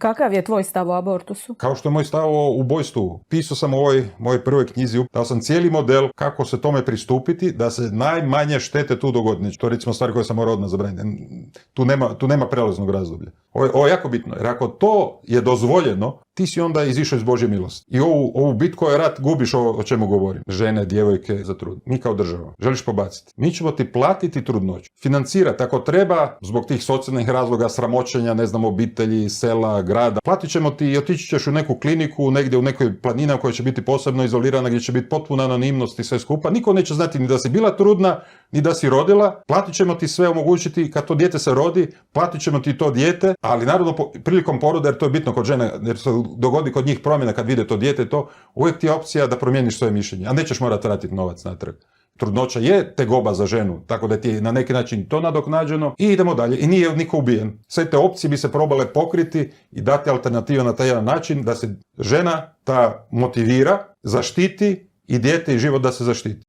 Kakav je tvoj stav o abortusu? Kao što je moj stav o ubojstvu. Pisao sam u ovoj mojoj prvoj knjizi, dao sam cijeli model kako se tome pristupiti, da se najmanje štete tu dogodi. To je recimo stvar koje sam morao odmah zabraniti. Tu nema prelaznog razdoblja. Ovo je jako bitno, jer ako to je dozvoljeno, ti si onda izišao iz Božje milosti. I ovu bitku je rat gubiš o čemu govorim. Žene, djevojke za trud. Mi kao država. Želiš pobaciti. Mi ćemo ti platiti trudnoću. Financirati ako treba, zbog tih socijalnih razloga, sramoćenja, ne znam, obitelji, sela, grada. Platit ćemo ti i otići ćeš u neku kliniku, negdje u nekoj planina koja će biti posebno izolirana, gdje će biti potpuna anonimnost i sve skupa. Niko neće znati ni da si bila trudna, ni da si rodila. Platit ćemo ti sve omogućiti, kad to dijete se rodi, platit ćemo ti to dijete, ali naravno prilikom poroda, jer to je bitno kod žene, jer se dogodi kod njih promjena kad vide to dijete, to uvijek ti je opcija da promijeniš svoje mišljenje, a nećeš morati vratiti novac natrag. Trudnoća je tegoba za ženu, tako da ti je na neki način to nadoknađeno i idemo dalje. I nije niko ubijen. Sve te opcije bi se probale pokriti i dati alternative na taj jedan način da se žena ta motivira, zaštiti i dijete i život da se zaštiti.